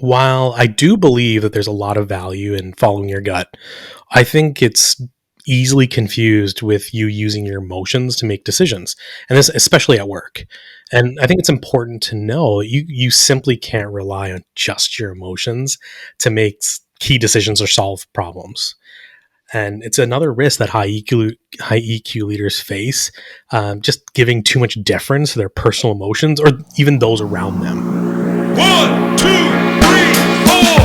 While I do believe that there's a lot of value in following your gut, I think it's easily confused with you using your emotions to make decisions, and this especially at work. And I think it's important to know you simply can't rely on just your emotions to make key decisions or solve problems. And it's another risk that high EQ leaders face, just giving too much deference to their personal emotions or even those around them. 1, 2, 3, 4.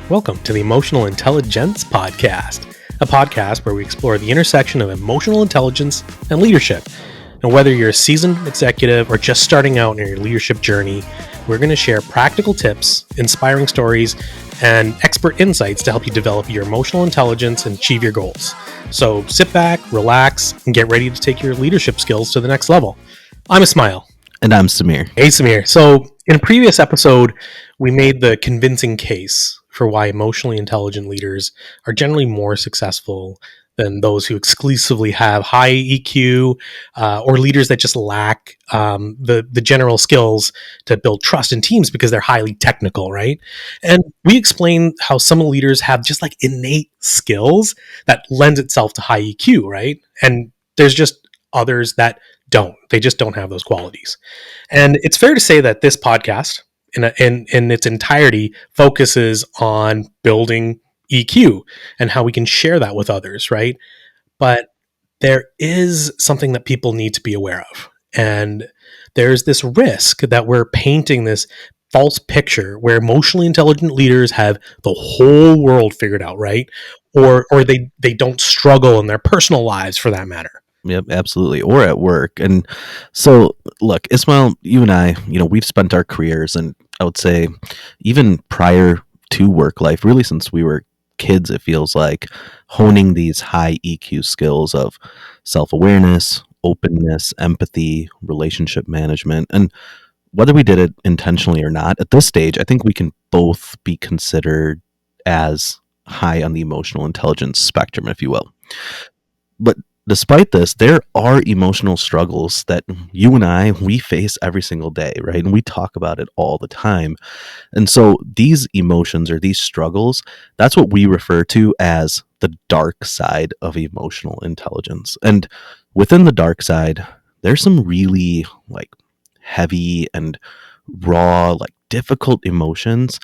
Welcome to the Emotional Intelli-Gents Podcast, a podcast where we explore the intersection of emotional intelligence and leadership. And whether you're a seasoned executive or just starting out in your leadership journey, we're going to share practical tips, inspiring stories, and expert insights to help you develop your emotional intelligence and achieve your goals. So sit back, relax, and get ready to take your leadership skills to the next level. I'm Ismail. And I'm Sameer. Hey, Sameer. So in a previous episode, we made the convincing case for why emotionally intelligent leaders are generally more successful than those who exclusively have high EQ or leaders that just lack the general skills to build trust in teams because they're highly technical, right? And we explained how some leaders have just like innate skills that lends itself to high EQ, right? And there's just others that don't. They just don't have those qualities. And it's fair to say that this podcast in its entirety focuses on building EQ and how we can share that with others, right? But there is something that people need to be aware of. And there's this risk that we're painting this false picture where emotionally intelligent leaders have the whole world figured out, right? Or they don't struggle in their personal lives for that matter. Yep, absolutely. Or at work. And so, look, Ismail, you and I, we've spent our careers, and I would say even prior to work life, really since we were kids, it feels like, honing these high EQ skills of self-awareness, openness, empathy, relationship management. And whether we did it intentionally or not, at this stage, I think we can both be considered as high on the emotional intelligence spectrum, if you will. But despite this, there are emotional struggles that you and we face every single day, right? And we talk about it all the time. And so these emotions or these struggles, that's what we refer to as the dark side of emotional intelligence. And within the dark side, there's some really heavy and raw, difficult emotions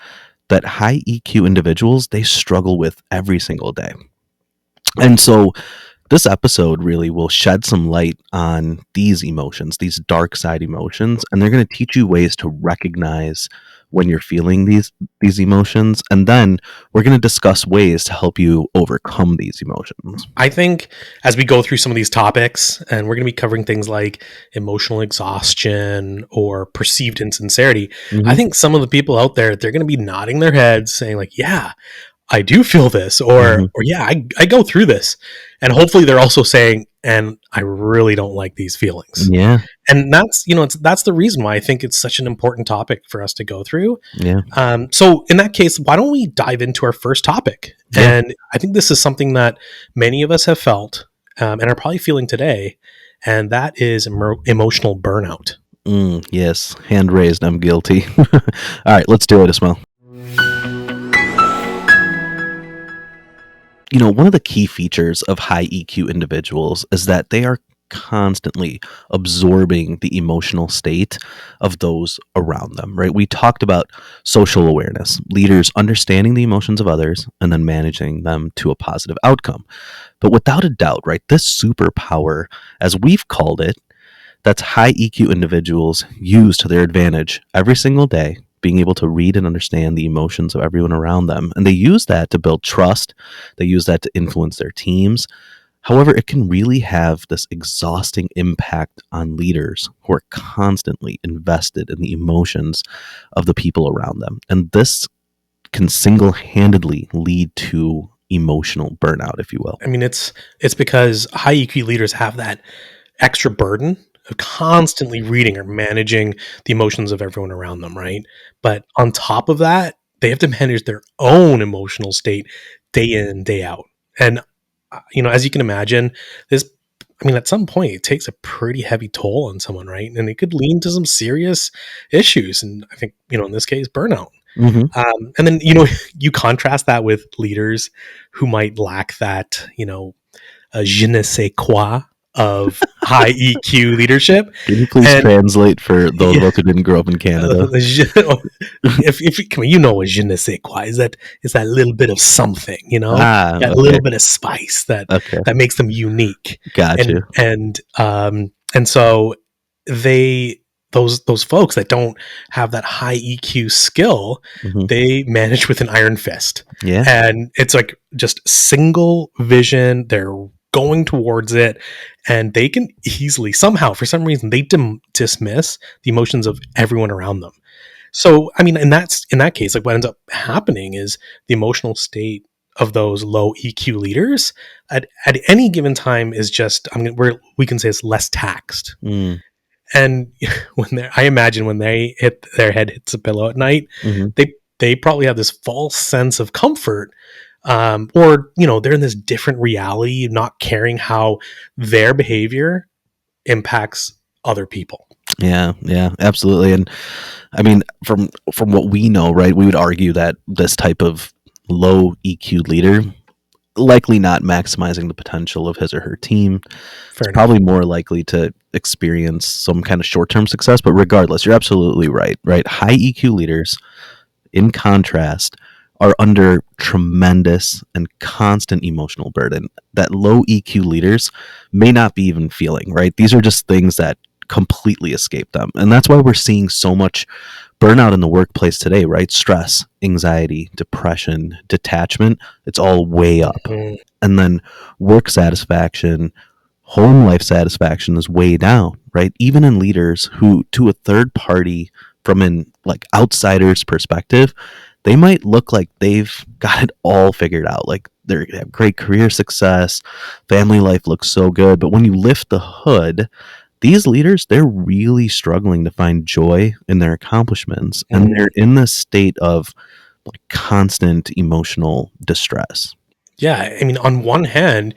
that high EQ individuals, they struggle with every single day. And so this episode really will shed some light on these emotions, these dark side emotions, and they're going to teach you ways to recognize when you're feeling these emotions, and then we're going to discuss ways to help you overcome these emotions. I think as we go through some of these topics, and we're going to be covering things like emotional exhaustion or perceived insincerity, I think some of the people out there, they're going to be nodding their heads saying yeah, I do feel this, or yeah, I go through this. And hopefully they're also saying, and I really don't like these feelings. Yeah. And that's, that's the reason why I think it's such an important topic for us to go through. Yeah. So in that case, why don't we dive into our first topic? Yeah. And I think this is something that many of us have felt and are probably feeling today. And that is emotional burnout. Yes. Hand raised. I'm guilty. All right, let's do it, Ismail. One of the key features of high EQ individuals is that they are constantly absorbing the emotional state of those around them, right? We talked about social awareness, leaders understanding the emotions of others and then managing them to a positive outcome. But without a doubt, right, this superpower, as we've called it, that's high EQ individuals use to their advantage every single day, being able to read and understand the emotions of everyone around them. And they use that to build trust. They use that to influence their teams. However, it can really have this exhausting impact on leaders who are constantly invested in the emotions of the people around them. And this can single-handedly lead to emotional burnout, if you will. I mean, it's because high EQ leaders have that extra burden of constantly reading or managing the emotions of everyone around them, right? But on top of that, they have to manage their own emotional state day in, day out. And, as you can imagine, this, at some point, it takes a pretty heavy toll on someone, right? And it could lead to some serious issues. And I think, in this case, burnout. Mm-hmm. And then, you contrast that with leaders who might lack that, je ne sais quoi of high EQ leadership. Can you please translate for those of us who didn't grow up in Canada? If come on, what je ne sais quoi is, that little bit of something, that little bit of spice that makes them unique. Gotcha. And so those folks that don't have that high EQ skill, they manage with an iron fist. Yeah. And it's like just single vision. They're going towards it, and they can easily, somehow, for some reason, they dismiss the emotions of everyone around them. So, in that case, like, what ends up happening is the emotional state of those low EQ leaders at any given time is just, we can say it's less taxed. And I imagine when their head hits the pillow at night, they probably have this false sense of comfort, or they're in this different reality, not caring how their behavior impacts other people. Yeah, absolutely. And from what we know, right, we would argue that this type of low EQ leader likely not maximizing the potential of his or her team. It's probably more likely to experience some kind of short-term success, but regardless, you're absolutely right? High EQ leaders, in contrast, are under tremendous and constant emotional burden that low EQ leaders may not be even feeling, right? These are just things that completely escape them. And that's why we're seeing so much burnout in the workplace today, right? Stress, anxiety, depression, detachment, it's all way up. And then work satisfaction, home life satisfaction is way down, right? Even in leaders who, to a third party, from an outsider's perspective, they might look like they've got it all figured out. Like they have great career success, family life looks so good. But when you lift the hood, these leaders, they're really struggling to find joy in their accomplishments. And they're in this state of constant emotional distress. Yeah. On one hand,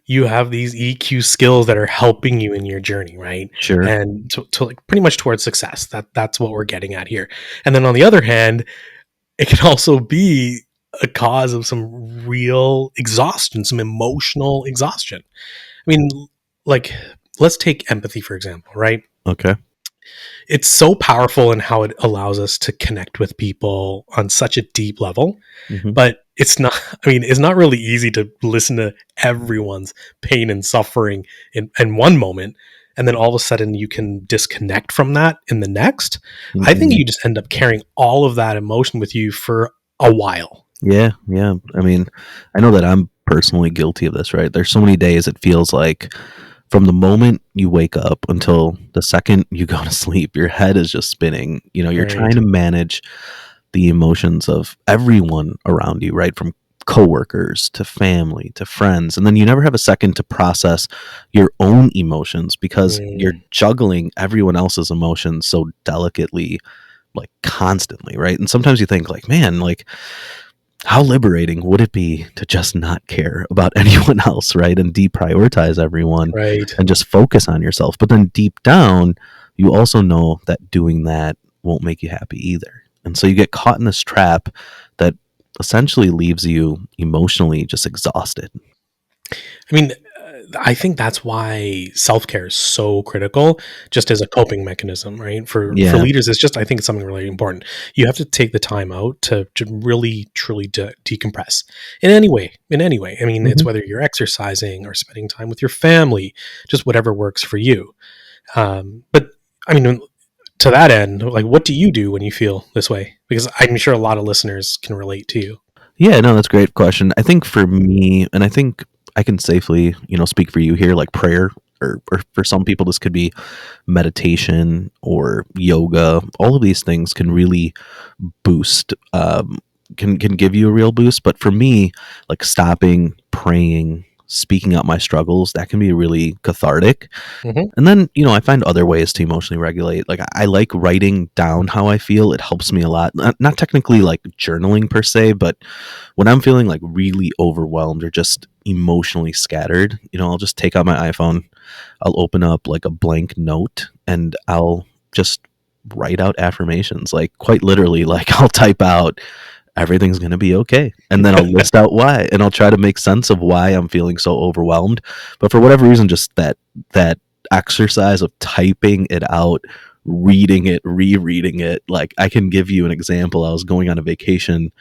you have these EQ skills that are helping you in your journey, right? Sure. And to pretty much towards success. That's what we're getting at here. And then on the other hand, it can also be a cause of some real exhaustion, some emotional exhaustion. Let's take empathy, for example, right? Okay. It's so powerful in how it allows us to connect with people on such a deep level, but it's not really easy to listen to everyone's pain and suffering in one moment, and then all of a sudden you can disconnect from that in the next. I think you just end up carrying all of that emotion with you for a while. Yeah. I know that I'm personally guilty of this, right? There's so many days it feels like from the moment you wake up until the second you go to sleep, your head is just spinning. You're trying to manage the emotions of everyone around you, right? From coworkers to family to friends. And then you never have a second to process your own emotions because you're juggling everyone else's emotions so delicately, constantly, right? And sometimes you think man, how liberating would it be to just not care about anyone else, right? And deprioritize everyone, right? And just focus on yourself. But then deep down, you also know that doing that won't make you happy either. And so you get caught in this trap that essentially leaves you emotionally just exhausted. I think that's why self-care is so critical, just as a coping mechanism, right? For leaders, it's just, I think it's something really important. You have to take the time out to really, truly decompress in any way. It's whether you're exercising or spending time with your family, just whatever works for you. But to that end, what do you do when you feel this way? Because I'm sure a lot of listeners can relate to you. Yeah, no, that's a great question. I think for me, and I think I can safely, speak for you here, prayer, or for some people, this could be meditation or yoga. All of these things can really boost, can give you a real boost. But for me, stopping, praying, speaking out my struggles, that can be really cathartic. Hmm. And then, I find other ways to emotionally regulate. Like, I like writing down how I feel. It helps me a lot. Not technically like journaling per se, but when I'm feeling like really overwhelmed or just emotionally scattered, I'll just take out my iPhone. I'll open up like a blank note and I'll just write out affirmations. Like, quite literally, like, I'll type out everything's going to be okay. And then I'll list out why, and I'll try to make sense of why I'm feeling so overwhelmed. But for whatever reason, just that exercise of typing it out, reading it, rereading it. Like, I can give you an example. I was going on a vacation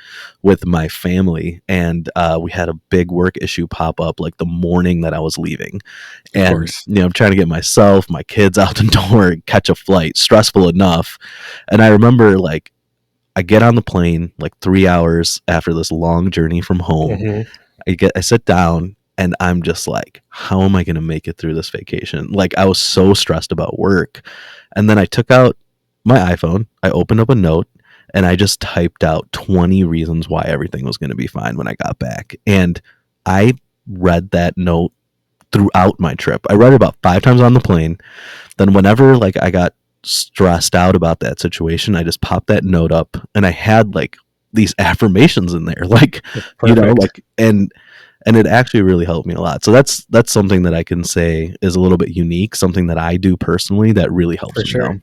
with my family, and we had a big work issue pop up like the morning that I was leaving. Of And, course. I'm trying to get myself, my kids out the door, catch a flight, stressful enough. And I remember, like, I get on the plane like 3 hours after this long journey from home. Hmm. I sit down and I'm just like, how am I going to make it through this vacation? Like, I was so stressed about work. And then I took out my iPhone, I opened up a note, and I just typed out 20 reasons why everything was going to be fine when I got back. And I read that note throughout my trip. I read it about 5 times on the plane. Then whenever like I got stressed out about that situation, I just popped that note up and I had like these affirmations in there, like, Perfect. like, and it actually really helped me a lot. So that's something that I can say is a little bit unique, something that I do personally that really helps For me sure. out.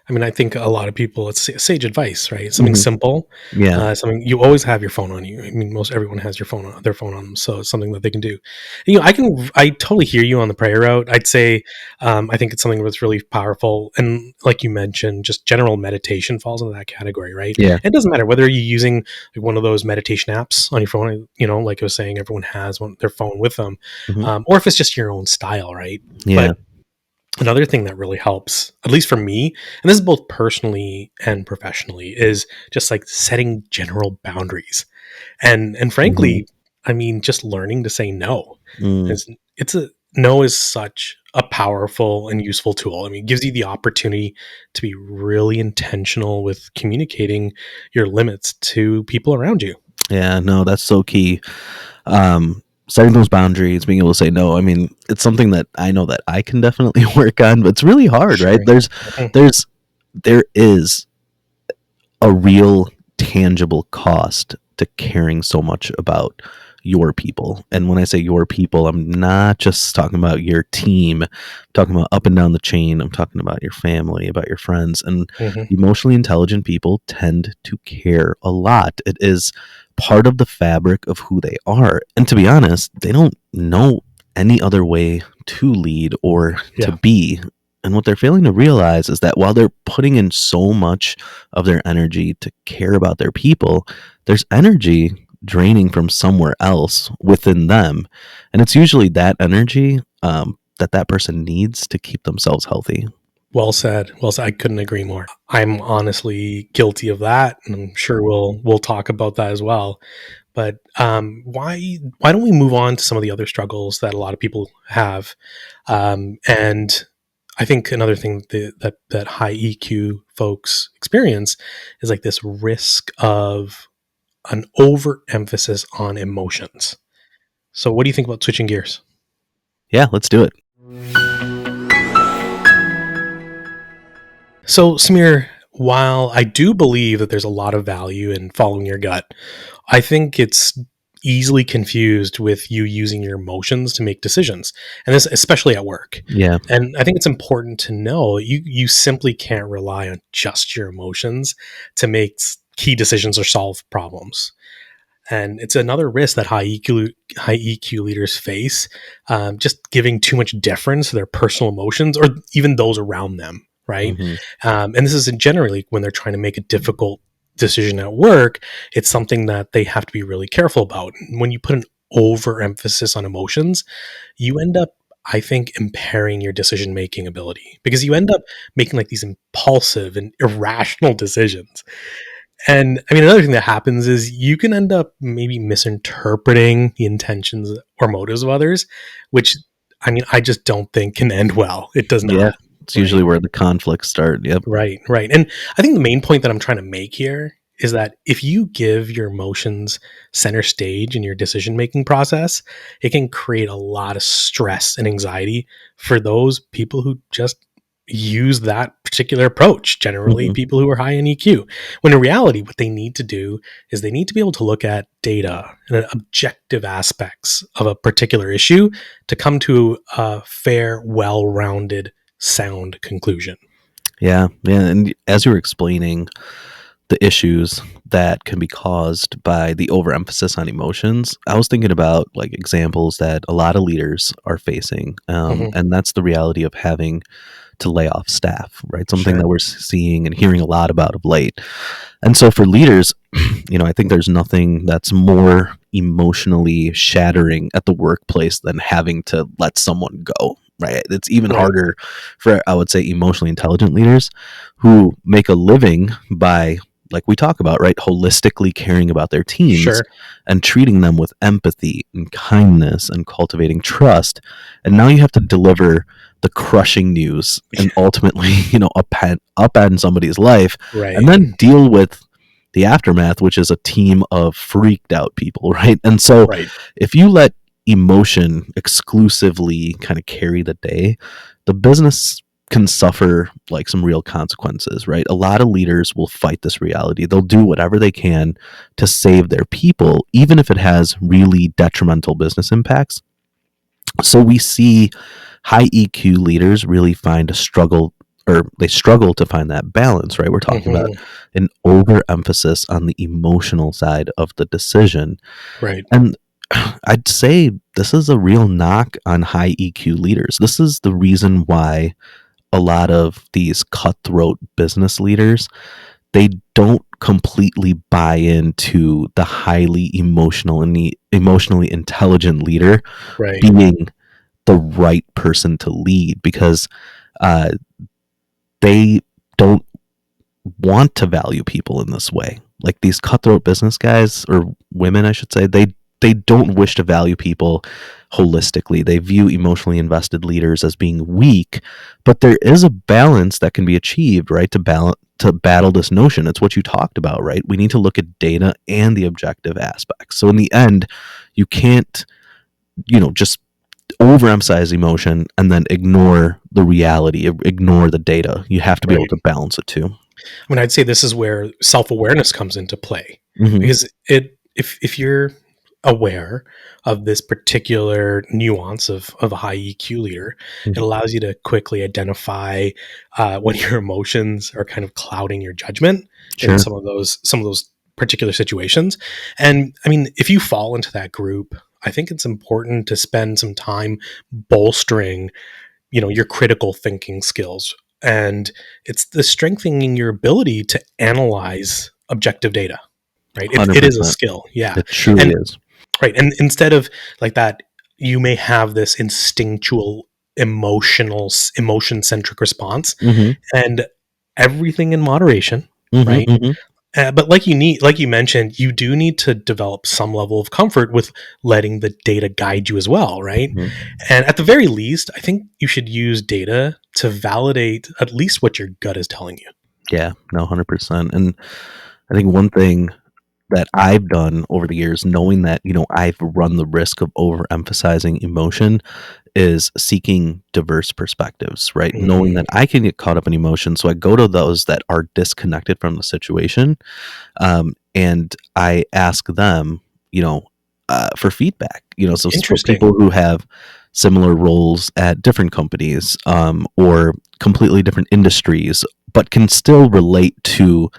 I mean, I think a lot of people, it's sage advice, right? Something Hmm. simple, Yeah. something you always have your phone on you. I mean, most everyone has their phone on them, so it's something that they can do. I totally hear you on the prayer route. I'd say, I think it's something that's really powerful, and like you mentioned, just general meditation falls into that category, right? Yeah. It doesn't matter whether you're using like one of those meditation apps on your phone. Like I was saying, everyone has their phone with them, Hmm. or if it's just your own style, right? Yeah. But another thing that really helps, at least for me, and this is both personally and professionally, is just like setting general boundaries. And Hmm. frankly, I mean, just learning to say no. Mm. Is it's a No is such a powerful and useful tool. I mean, it gives you the opportunity to be really intentional with communicating your limits to people around you. Yeah, no, that's so key. Setting those boundaries, being able to say no. I mean, it's something that I know that I can definitely work on, but it's really hard, right? Sure. Mhm. There's there is a real tangible cost to caring so much about your people. And when I say your people, I'm not just talking about your team. I'm talking about up and down the chain. I'm talking about your family, about your friends. And Mhm. emotionally intelligent people tend to care a lot. It is part of the fabric of who they are. And to be honest, they don't know any other way to lead or to Yeah. be. And what they're failing to realize is that while they're putting in so much of their energy to care about their people, there's energy draining from somewhere else within them. And it's usually that energy that person needs to keep themselves healthy. Well said. Well said. I couldn't agree more. I'm honestly guilty of that, and I'm sure we'll talk about that as well. But why don't we move on to some of the other struggles that a lot of people have? And I think another thing that high EQ folks experience is like this risk of an overemphasis on emotions. So, what do you think about switching gears? Yeah, let's do it. So, Samir, while I do believe that there's a lot of value in following your gut, I think it's easily confused with you using your emotions to make decisions, and this especially at work. Yeah. And I think it's important to know you simply can't rely on just your emotions to make key decisions or solve problems. And it's another risk that high EQ leaders face, just giving too much deference to their personal emotions or even those around them, right? Hmm. And this is generally when they're trying to make a difficult decision at work. It's something that they have to be really careful about. When you put an overemphasis on emotions, you end up, I think, impairing your decision making ability because you end up making like these impulsive and irrational decisions. And I mean, another thing that happens is you can end up maybe misinterpreting the intentions or motives of others, which I mean, I just don't think can end well. It does Yeah. not. It's Right. usually where the conflicts start. Yep. Right. Right. And I think the main point that I'm trying to make here is that if you give your emotions center stage in your decision making process, it can create a lot of stress and anxiety for those people who just use that particular approach, generally Mhm. people who are high in EQ. When in reality, what they need to do is they need to be able to look at data and objective aspects of a particular issue to come to a fair, well rounded, sound conclusion. Yeah, yeah, and as you were explaining the issues that can be caused by the overemphasis on emotions, I was thinking about like examples that a lot of leaders are facing, Hmm. and that's the reality of having to lay off staff, right? Something Sure. that we're seeing and hearing a lot about of late. And so for leaders, I think there's nothing that's more emotionally shattering at the workplace than having to let someone go, right? It's even Right. harder for, I would say, emotionally intelligent leaders who make a living by, like we talk about, right, holistically caring about their teams Sure. and treating them with empathy and kindness and cultivating trust. And now you have to deliver the crushing news and ultimately, upend somebody's life and Right. then deal with the aftermath, which is a team of freaked out people, right? And so Right. if you let emotion exclusively kind of carry the day, the business can suffer like some real consequences, right? A lot of leaders will fight this reality. They'll do whatever they can to save their people, even if it has really detrimental business impacts. So we see high EQ leaders really find a struggle, or they struggle to find that balance, right? We're talking about Hmm. an overemphasis on the emotional side of the decision. Right. And I'd say this is a real knock on high EQ leaders. This is the reason why a lot of these cutthroat business leaders, they don't completely buy into the highly emotional and the emotionally intelligent leader Right. being the right person to lead, because uh, they don't want to value people in this way. Like these cutthroat business guys, or women, I should say, they don't wish to value people holistically. They view emotionally invested leaders as being weak, but there is a balance that can be achieved, right? To battle this notion. It's what you talked about, right? We need to look at data and the objective aspects. So in the end, you can't, just overemphasize emotion and then ignore the reality, ignore the data. You have to be able Right. to balance it too. I mean, I'd say this is where self-awareness comes into play, Hmm. because if you're aware of this particular nuance of a high EQ leader, it Hmm. allows you to quickly identify when your emotions are kind of clouding your judgment in Sure. some of those particular situations. And I mean, if you fall into that group, I think it's important to spend some time bolstering your critical thinking skills, and it's the strengthening your ability to analyze objective data, right? It is a 100%. skill, yeah. It truly And is. right, and instead of like that, you may have this instinctual emotion centric response, Hmm. and everything in moderation, Hmm. right? Hmm. But like you mentioned, you do need to develop some level of comfort with letting the data guide you as well, right? Hmm. And at the very least, I think you should use data to validate at least what your gut is telling you. Yeah, no, 100%. And I think one thing that I've done over the years, knowing that, I've run the risk of overemphasizing emotion, is seeking diverse perspectives, right? Knowing Mm, that I can get caught up in emotion. So I go to those that are disconnected from the situation, and I ask them, for feedback. So interesting. people who have similar roles at different companies, or completely different industries, but can still relate to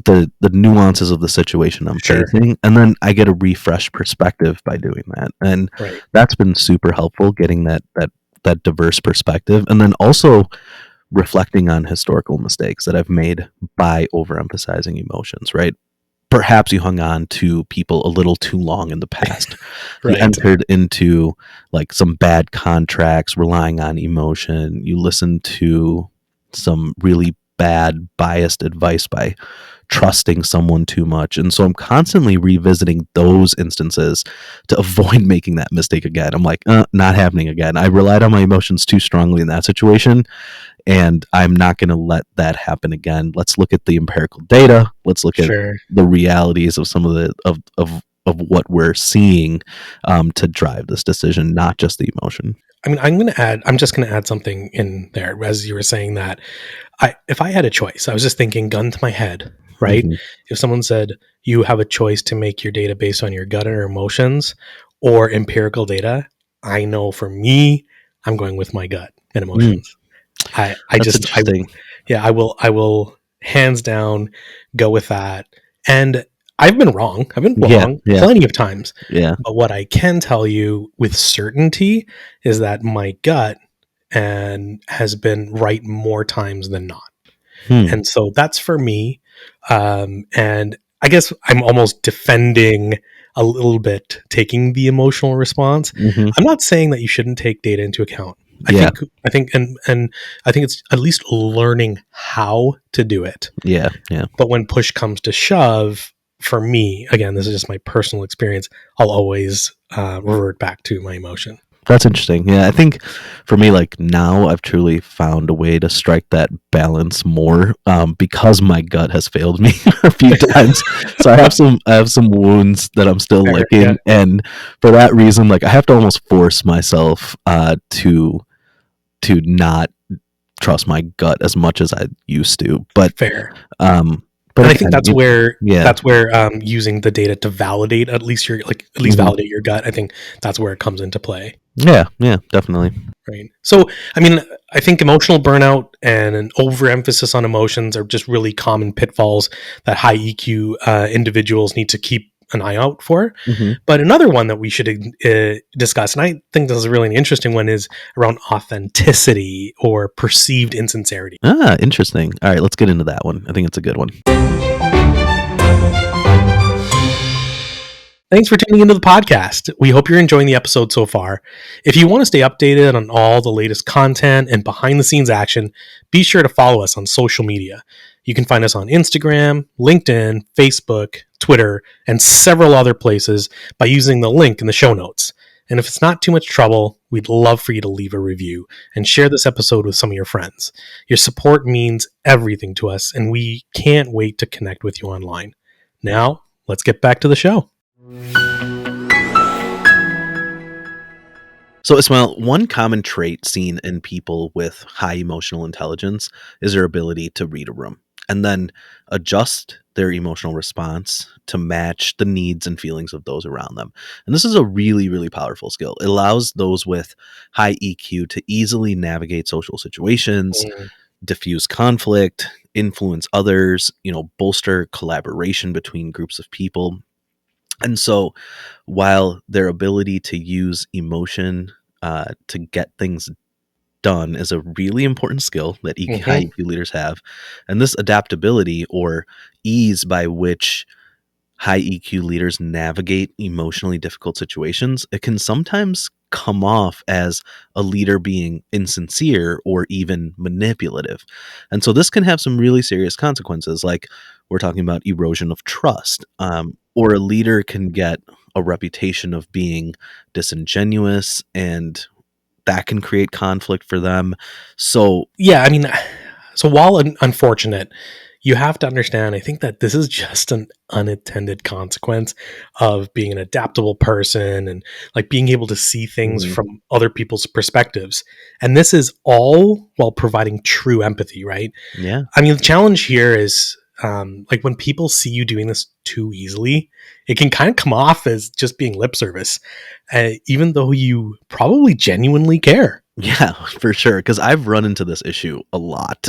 the nuances of the situation I'm Sure. facing, and then I get a refreshed perspective by doing that, and Right. that's been super helpful, getting that diverse perspective, and then also reflecting on historical mistakes that I've made by overemphasizing emotions, right? Perhaps you hung on to people a little too long in the past. You Right. entered into like some bad contracts relying on emotion. You listened to some really bad biased advice by trusting someone too much. And so I'm constantly revisiting those instances to avoid making that mistake again. I'm like, not happening again. I relied on my emotions too strongly in that situation, and I'm not going to let that happen again. Let's look at the empirical data. Let's look at Sure. the realities of some of the of what we're seeing to drive this decision, not just the emotion. I mean, I'm just going to add something in there as you were saying that. If I had a choice, I was just thinking gun to my head, right? Mhm. If someone said you have a choice to make your data based on your gut or emotions or empirical data, I know for me, I'm going with my gut and Mm, emotions. I that's just interesting. I will hands down go with that. And I've been wrong. I've been Yeah, wrong yeah, plenty of times. yeah. But what I can tell you with certainty is that my gut and has been right more times than not. Hmm. And so that's for me. And I guess I'm almost defending a little bit taking the emotional response. Hmm. I'm not saying that you shouldn't take data into account. Yeah, And I think it's at least learning how to do it. yeah, yeah. But when push comes to shove, for me, again, this is just my personal experience, I'll always revert back to my emotion. That's interesting. Yeah, I think for me, like now, I've truly found a way to strike that balance more because my gut has failed me a few times. So I have some wounds that I'm still Fair, yeah, licking, and for that reason, like I have to almost force myself to not trust my gut as much as I used to. fair. Um, but And I think again, yeah, that's where using the data to validate at least mhm. validate your gut. I think that's where it comes into play. Yeah, yeah, definitely. Right. So, I mean, I think emotional burnout and an overemphasis on emotions are just really common pitfalls that high EQ individuals need to keep an eye out for. Hmm. But another one that we should discuss, and I think this is really an interesting one, is around authenticity or perceived insincerity. Ah, interesting. All right, let's get into that one. I think it's a good one. Thanks for tuning into the podcast. We hope you're enjoying the episode so far. If you want to stay updated on all the latest content and behind the scenes action, be sure to follow us on social media. You can find us on Instagram, LinkedIn, Facebook, Twitter, and several other places by using the link in the show notes. And if it's not too much trouble, we'd love for you to leave a review and share this episode with some of your friends. Your support means everything to us, and we can't wait to connect with you online. Now, let's get back to the show. So, Ismail, one common trait seen in people with high emotional intelligence is their ability to read a room and then adjust their emotional response to match the needs and feelings of those around them. And this is a really, really powerful skill. It allows those with high EQ to easily navigate social situations, Mm. diffuse conflict, influence others, bolster collaboration between groups of people. And so, while their ability to use emotion to get things done is a really important skill that high Mhm. EQ leaders have, and this adaptability or ease by which high EQ leaders navigate emotionally difficult situations, it can sometimes come off as a leader being insincere or even manipulative. And so this can have some really serious consequences, like we're talking about erosion of trust, or a leader can get a reputation of being disingenuous, and that can create conflict for them. So, Yeah, I mean, so while unfortunate, you have to understand, I think that this is just an unintended consequence of being an adaptable person and like being able to see things mhm, from other people's perspectives. And this is all while providing true empathy, right? yeah, I mean, the challenge here is like when people see you doing this too easily, it can kind of come off as just being lip service, even though you probably genuinely care. yeah, for sure. Because I've run into this issue a lot.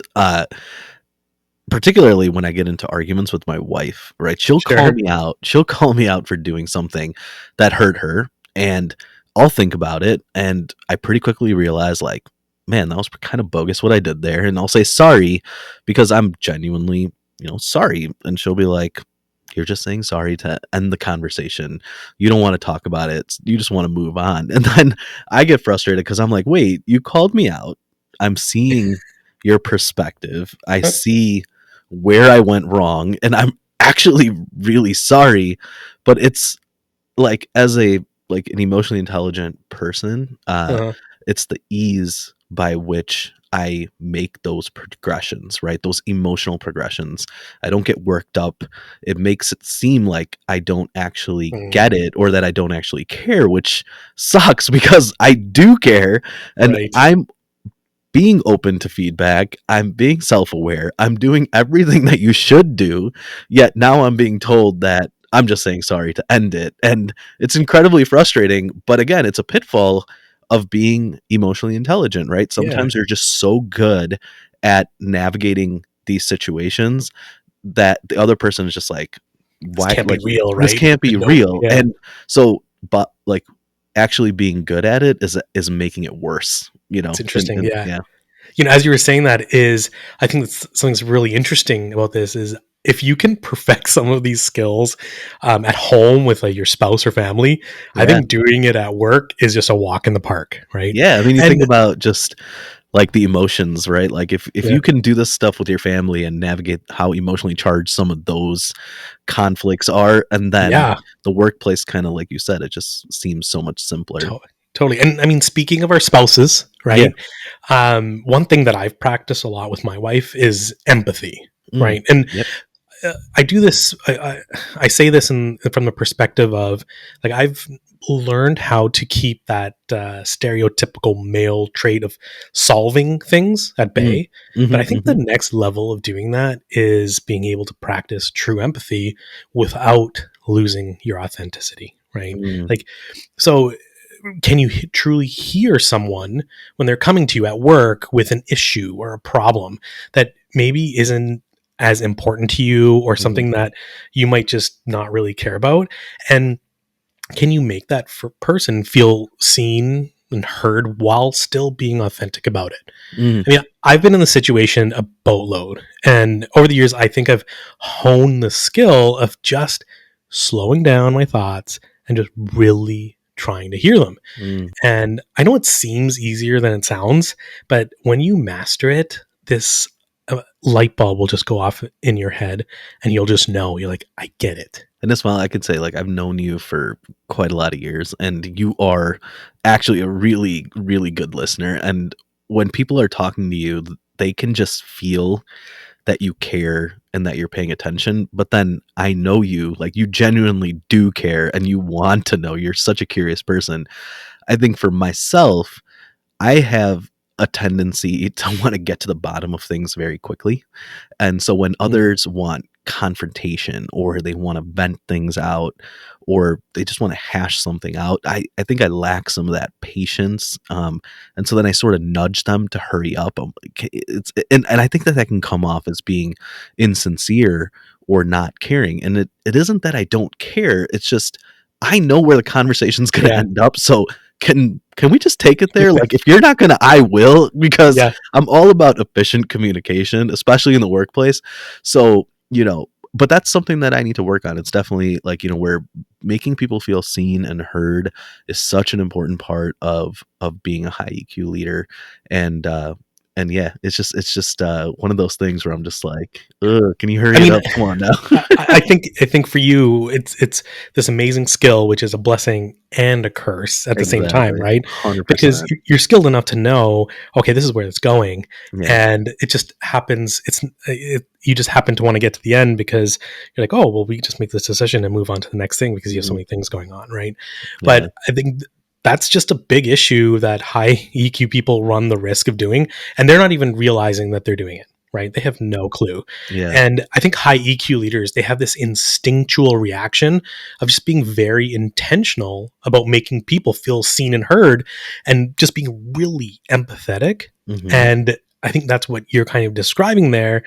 Particularly when I get into arguments with my wife, right? She'll call Sure. me out. She'll call me out for doing something that hurt her, and I'll think about it, and I pretty quickly realize, like, man, that was kind of bogus what I did there, and I'll say sorry because I'm genuinely, sorry, and she'll be like, "You're just saying sorry to end the conversation. You don't want to talk about it. You just want to move on." And then I get frustrated because I'm like, "Wait, you called me out. I'm seeing your perspective. I see where I went wrong, and I'm actually really sorry. But it's like, as a like an emotionally intelligent person, Uh-huh. it's the ease by which I make those progressions, right? Those emotional progressions. I don't get worked up. It makes it seem like I don't actually get Mm, it, or that I don't actually care, which sucks because I do care, and right. I'm being open to feedback. I'm being self-aware. I'm doing everything that you should do. Yet now I'm being told that I'm just saying sorry to end it. And it's incredibly frustrating. But again, it's a pitfall of being emotionally intelligent, right? Yeah. Sometimes you're just so good at navigating these situations that the other person is just like, This why, can't be like, real, this right? can't be Like, no, real. yeah. And so, but like, actually being good at it is making it worse, It's and, interesting. and Yeah. yeah. As you were saying that, is I think that's something's really interesting about this is if you can perfect some of these skills at home with like your spouse or family, I Yeah. think doing it at work is just a walk in the park, right? Yeah, I mean, you think And about just like the emotions, right? Like, if yeah, you can do this stuff with your family and navigate how emotionally charged some of those conflicts are, and then yeah, the workplace, kind of like you said, it just seems so much simpler. totally. And I mean, speaking of our spouses, Yeah. right? One thing that I've practiced a lot with my wife is empathy, Mm. right? And Yep. I do this. I say this from the perspective of like I've learned how to keep that stereotypical male trait of solving things at Mm. bay. But Mhm, I think the mhm. next level of doing that is being able to practice true empathy without losing your authenticity, right? Mm. Like, so can you truly hear someone when they're coming to you at work with an issue or a problem that maybe isn't as important to you or Mhm. something that you might just not really care about? And can you make that person feel seen and heard while still being authentic about it? Mm. I mean, I've been in the situation a boatload. And over the years, I think I've honed the skill of just slowing down my thoughts and just really trying to hear them. Mm. And I know it seems easier than it sounds, but when you master it, this light bulb will just go off in your head and you'll just know. You're like, I get it. And as well, I could say, like, I've known you for quite a lot of years, and you are actually a really, really good listener. And when people are talking to you, they can just feel that you care and that you're paying attention. But then I know you, like, you genuinely do care and you want to know. You're such a curious person. I think for myself, I have a tendency to want to get to the bottom of things very quickly. And so when Mm, others want confrontation, or they want to vent things out, or they just want to hash something out, I think I lack some of that patience. And so then I sort of nudge them to hurry up. And I think that that can come off as being insincere or not caring. And it isn't that I don't care. It's just I know where the conversation's going to yeah. end up. So can we just take it there? Like, if you're not going to, I will, because Yeah. I'm all about efficient communication, especially in the workplace. So, but that's something that I need to work on. It's definitely like, where making people feel seen and heard is such an important part of being a high EQ leader. And yeah, it's just one of those things where I'm just like, ugh, can you I hurry it mean, up? Come on now. I think for you, it's this amazing skill, which is a blessing and a curse at the same time, Exactly. right? Because 100%. you're skilled enough to know, okay, this is where it's going, Yeah. and it just happens. You just happen to want to get to the end because you're like, oh, well, we just make this decision and move on to the next thing because you have so Mhm. many things going on, right? Yeah. But I think that's just a big issue that high EQ people run the risk of doing, and they're not even realizing that they're doing it. Right? They have no clue. Yeah. And I think high EQ leaders, they have this instinctual reaction of just being very intentional about making people feel seen and heard and just being really empathetic. Hmm. And I think that's what you're kind of describing there,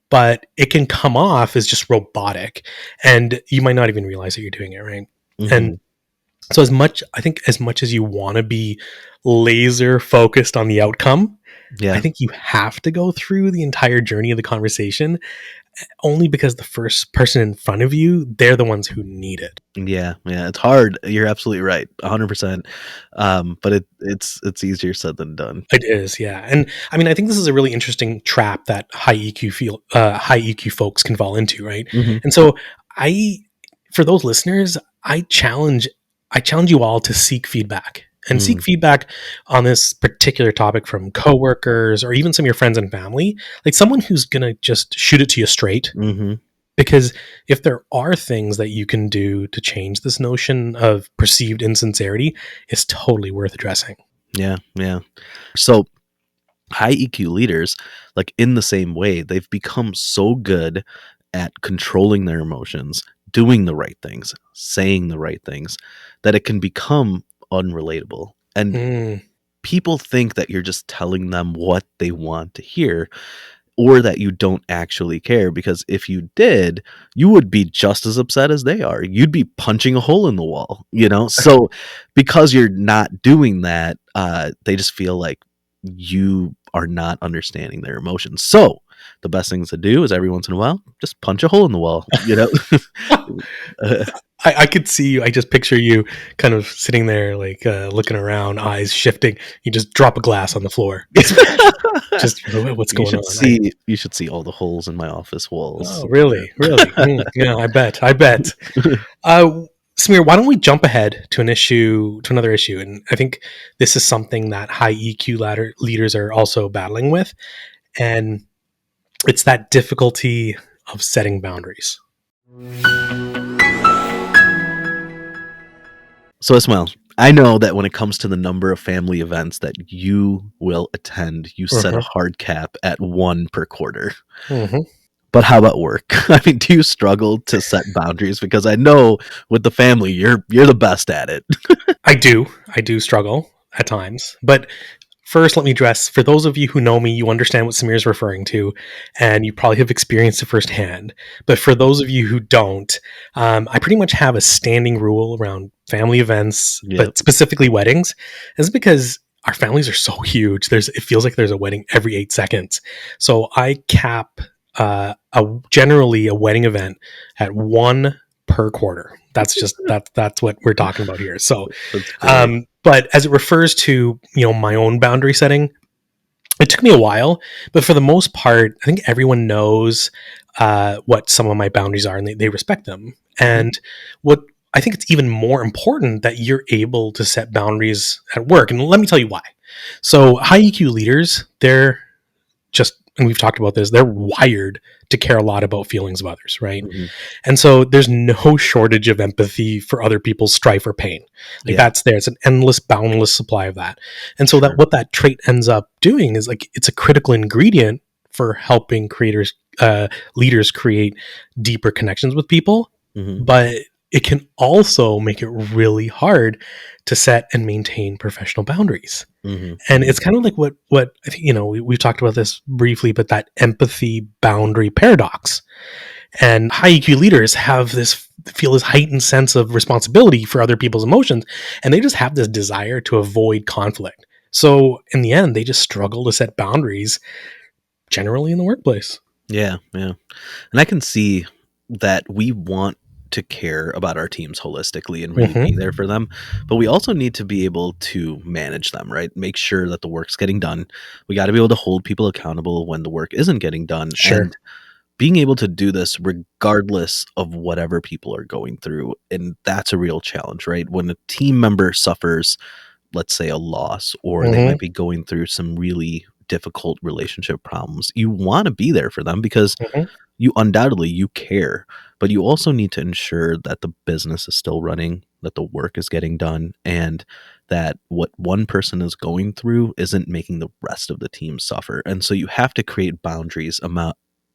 but it can come off as just robotic and you might not even realize that you're doing it, right? Hmm. And So as much as you want to be laser focused on the outcome, I Yeah. think you have to go through the entire journey of the conversation only because the first person in front of you, they're the ones who need it. Yeah, yeah, it's hard. You're absolutely right, 100%. But it's easier said than done. It is, yeah. And I mean, I think this is a really interesting trap that high EQ folks can fall into, right? Mhm. And so I, for those listeners, I challenge you all to seek feedback and seek Mm. feedback on this particular topic from coworkers or even some of your friends and family, like someone who's going to just shoot it to you straight. Mhm. Because if there are things that you can do to change this notion of perceived insincerity, it's totally worth addressing. Yeah, yeah. So, high EQ leaders, like, in the same way, they've become so good at controlling their emotions, doing the right things, saying the right things, that it can become unrelatable. And Mm. people think that you're just telling them what they want to hear, or that you don't actually care, because if you did, you would be just as upset as they are. You'd be punching a hole in the wall, you know? So because you're not doing that, they just feel like you are not understanding their emotions. So the best things to do is every once in a while, just punch a hole in the wall, you know? Uh, I could see you. I just picture you kind of sitting there, like looking around, eyes shifting. You just drop a glass on the floor. Just what's you going should on? see all the holes in my office walls. Oh, really? Really? Yeah, I bet. I bet. Sameer, why don't we jump ahead to another issue? And I think this is something that high EQ leaders are also battling with, and it's that difficulty of setting boundaries. So, Ismail, I know that when it comes to the number of family events that you will attend, you set a Mhm. hard cap at one per quarter. Mhm. But how about work? I mean, do you struggle to set boundaries? Because I know with the family, you're the best at it. I do struggle at times, but first, let me address for those of you who know me, you understand what Samir is referring to, and you probably have experienced it firsthand. But for those of you who don't, I pretty much have a standing rule around family events, Yep. but specifically weddings. It's because our families are so huge. It feels like there's a wedding every 8 seconds. So I cap generally a wedding event at one per quarter. That's what we're talking about here. So That's great. but as it refers to my own boundary setting, it took me a while, but for the most part, I think everyone knows what some of my boundaries are, and they respect them. Mhm. And what I think it's even more important that you're able to set boundaries at work, and let me tell you why. So high EQ leaders, and we've talked about this, they're wired to care a lot about feelings of others, right? Mhm. And so there's no shortage of empathy for other people's strife or pain. Like Yeah, that's there. It's an endless, boundless supply of that. And so that sure. what that trait ends up doing is like it's a critical ingredient for helping leaders create deeper connections with people. Mhm. But it can also make it really hard to set and maintain professional boundaries. Mhm. And Mhm. it's kind of like what I think, we've talked about this briefly, but that empathy boundary paradox. And high EQ leaders feel this heightened sense of responsibility for other people's emotions, and they just have this desire to avoid conflict. So in the end, they just struggle to set boundaries generally in the workplace. Yeah, yeah. And I can see that we want to care about our teams holistically and really be there Hmm. for them, but we also need to be able to manage them, right? Make sure that the work's getting done. We got to be able to hold people accountable when the work isn't getting done, Sure. and being able to do this regardless of whatever people are going through. And that's a real challenge, right? When a team member suffers, let's say, a loss, or they Hmm. might be going through some really difficult relationship problems, you want to be there for them because Hmm. you care, but you also need to ensure that the business is still running, that the work is getting done, and that what one person is going through isn't making the rest of the team suffer. And so you have to create boundaries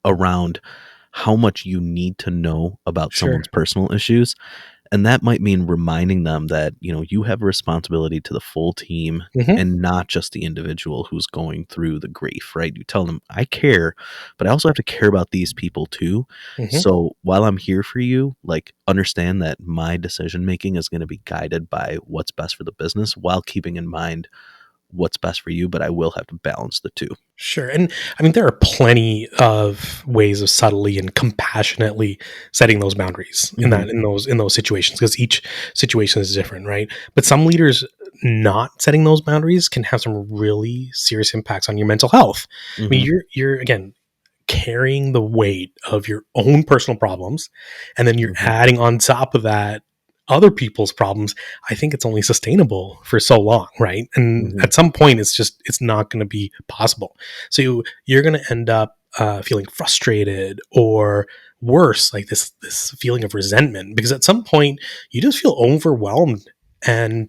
around how much you need to know about Sure. someone's personal issues, And that might mean reminding them that, you have a responsibility to the full team Hmm. and not just the individual who's going through the grief, right? You tell them, I care, but I also have to care about these people too. Hmm. So while I'm here for you, like, understand that my decision making is going to be guided by what's best for the business while keeping in mind what's best for you, but I will have to balance the two. Sure. And I mean, there are plenty of ways of subtly and compassionately setting those boundaries Hmm. in those situations, because each situation is different, right? But some leaders not setting those boundaries can have some really serious impacts on your mental health. I mean, Hmm. you're again carrying the weight of your own personal problems, and then you're Hmm. adding on top of that other people's problems. I think it's only sustainable for so long, right? And Hmm. at some point it's not going to be possible. So you're going to end up feeling frustrated, or worse, like this feeling of resentment, because at some point you just feel overwhelmed, and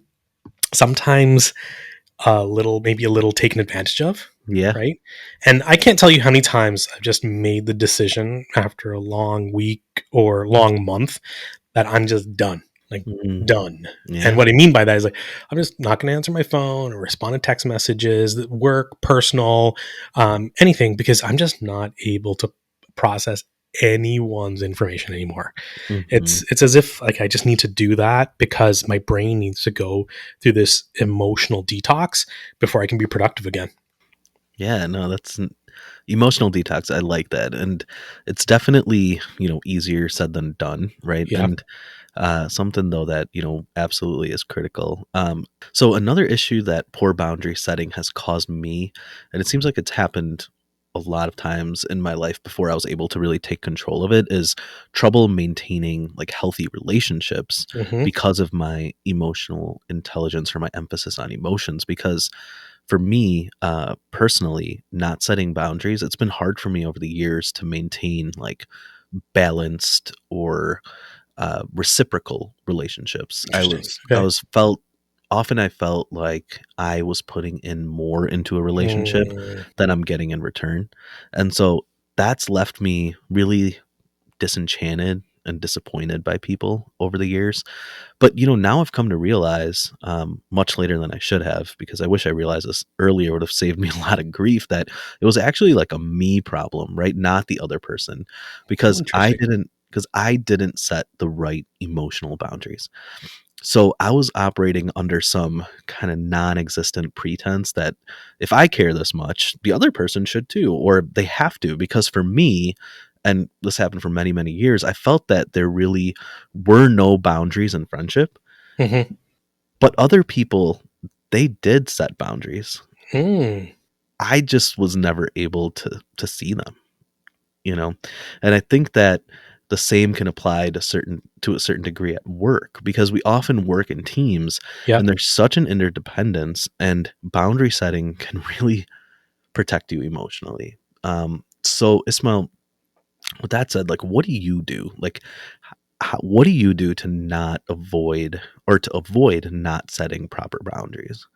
sometimes maybe a little taken advantage of, Yeah. right? And I can't tell you how many times I've just made the decision after a long week or long month that I'm just done, like Hmm. done. And Yeah. what I mean by that is, like, I'm just not going to answer my phone or respond to text messages, work, personal, anything, because I'm just not able to process anyone's information anymore. Hmm. It's as if, like, I just need to do that because my brain needs to go through this emotional detox before I can be productive again. Yeah, no, that's an emotional detox. I like that. And it's definitely, easier said than done, right? Yeah. And something though that, absolutely is critical. So another issue that poor boundary setting has caused me, and it seems like it's happened a lot of times in my life before I was able to really take control of it, is trouble maintaining like healthy relationships Hmm. because of my emotional intelligence or my emphasis on emotions. Because for me, personally, not setting boundaries, it's been hard for me over the years to maintain like balanced or reciprocal relationships. Interesting. I Okay. was felt often I felt like I was putting in more into a relationship Mm, than I'm getting in return. And so that's left me really disenchanted and disappointed by people over the years. But now I've come to realize, much later than I should have, because I wish I realized this earlier, would have saved me a lot of grief, that it was actually like a me problem, right? Not the other person, oh, because interesting. I didn't set the right emotional boundaries. So I was operating under some kind of non-existent pretense that if I care this much, the other person should too, or they have to, because for me, and this happened for many, many years, I felt that there really were no boundaries in friendship, Hmm. but other people, they did set boundaries. Mm, I just was never able to see them, you know? And I think that the same can apply to a certain degree at work, because we often work in teams yeah. and there's such an interdependence, and boundary setting can really protect you emotionally. So Ismail, with that said, like, what do you do? Like, what do you do to not avoid or to avoid not setting proper boundaries?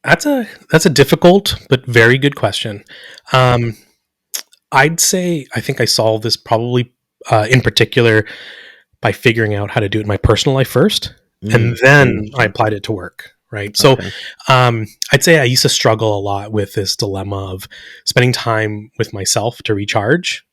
That's a difficult but very good question. Um, I'd say I think I solved this probably in particular by figuring out how to do it in my personal life first, and Mm, very then I interesting. applied it to work. Right. So Okay. I'd say I used to struggle a lot with this dilemma of spending time with myself to recharge,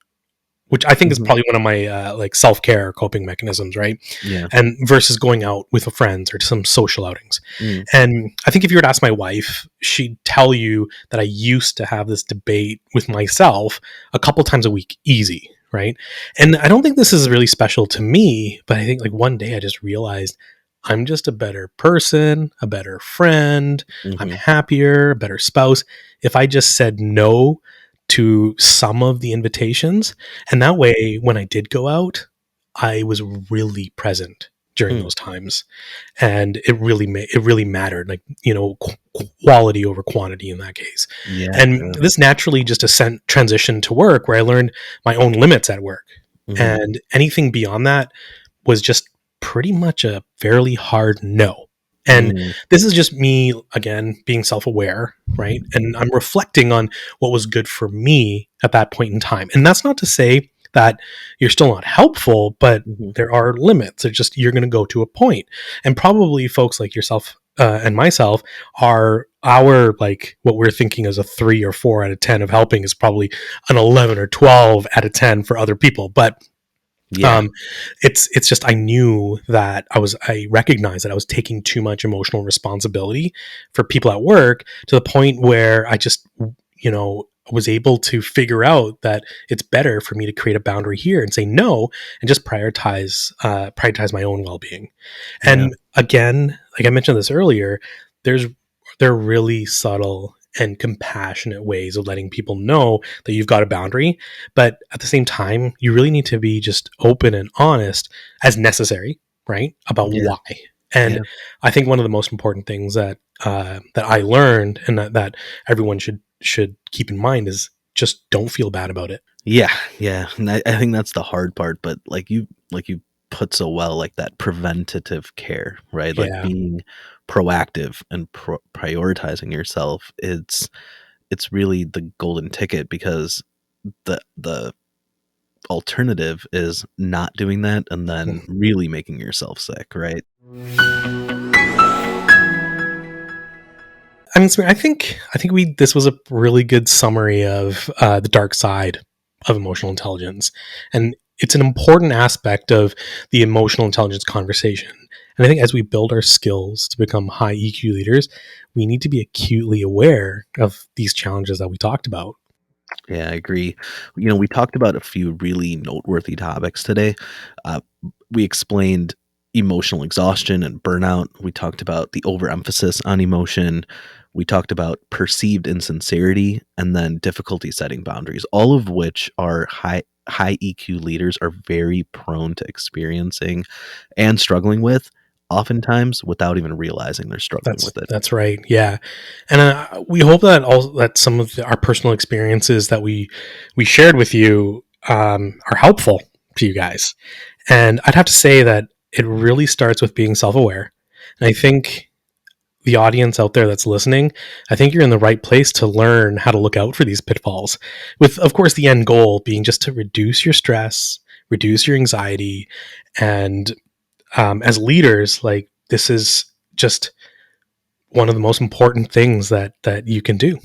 which I think is Hmm. probably one of my like self care coping mechanisms, right? Yeah. And versus going out with friends or to some social outings. Mm, And I think if you were to ask my wife, she'd tell you that I used to have this debate with myself a couple times a week, easy, right? And I don't think this is really special to me, but I think like one day I just realized I'm just a better person, a better friend, I'm hmm. happier, a better spouse if I just said no to some of the invitations. And that way, when I did go out, I was really present during Mm, those times, and it really mattered, like, quality over quantity in that case. yeah. And this naturally just transitioned to work, where I learned my own limits at work, Hmm. and anything beyond that was just pretty much a fairly hard no. And Mm, this is just me again being self-aware, right? And I'm reflecting on what was good for me at that point in time. And that's not to say that you're still not helpful, but Mhm. there are limits. It's just you're going to go to a point. And probably folks like yourself and myself are our, like, what we're thinking as a 3 or 4 out of 10 of helping is probably an 11 or 12 out of 10 for other people. But Yeah. it's just I knew that I recognized that I was taking too much emotional responsibility for people at work, to the point where I just, was able to figure out that it's better for me to create a boundary here and say no, and just prioritize my own well-being. Yeah. And again, like I mentioned this earlier, there's there are really subtle and compassionate ways of letting people know that you've got a boundary, but at the same time, you really need to be just open and honest as necessary, right? About Yeah. why. And Yeah. I think one of the most important things that I learned, and that everyone should keep in mind, is just don't feel bad about it. Yeah, yeah, and I think that's the hard part, but like you put so well, like that preventative care, right? Like Yeah. being proactive and prioritizing yourself. It's really the golden ticket, because the alternative is not doing that and then really making yourself sick, right? I mean, I think we this was a really good summary of the dark side of emotional intelligence, and it's an important aspect of the emotional intelligence conversation. And I think as we build our skills to become high EQ leaders, we need to be acutely aware of these challenges that we talked about. Yeah, I agree. We talked about a few really noteworthy topics today. Uh, we explained emotional exhaustion and burnout. We talked about the overemphasis on emotion. We talked about perceived insincerity, and then difficulty setting boundaries, all of which are high EQ leaders are very prone to experiencing and struggling with, oftentimes without even realizing they're struggling That's with it. that's right. Yeah, and we hope that some of our personal experiences that we shared with you are helpful to you guys. And I'd have to say that it really starts with being self-aware. And I think the audience out there that's listening, I think you're in the right place to learn how to look out for these pitfalls. With, of course, the end goal being just to reduce your stress, reduce your anxiety, and as leaders, like, this is just one of the most important things that you can do.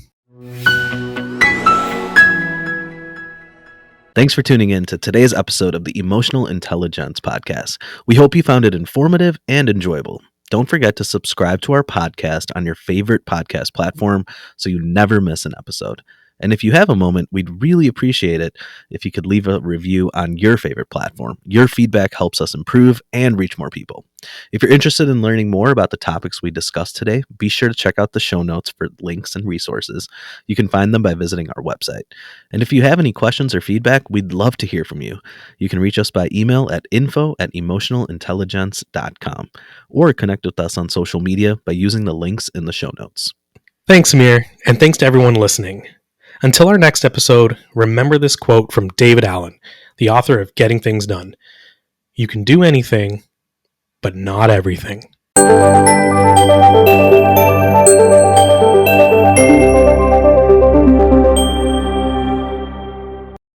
Thanks for tuning in to today's episode of the Emotional Intelli-Gents Podcast. We hope you found it informative and enjoyable. Don't forget to subscribe to our podcast on your favorite podcast platform so you never miss an episode. And if you have a moment, we'd really appreciate it if you could leave a review on your favorite platform. Your feedback helps us improve and reach more people. If you're interested in learning more about the topics we discussed today, be sure to check out the show notes for links and resources. You can find them by visiting our website. And if you have any questions or feedback, we'd love to hear from you. You can reach us by email at info@emotionalintelligence.com, or connect with us on social media by using the links in the show notes. Thanks, Sameer, and thanks to everyone listening. Until our next episode, remember this quote from David Allen, the author of Getting Things Done. You can do anything, but not everything.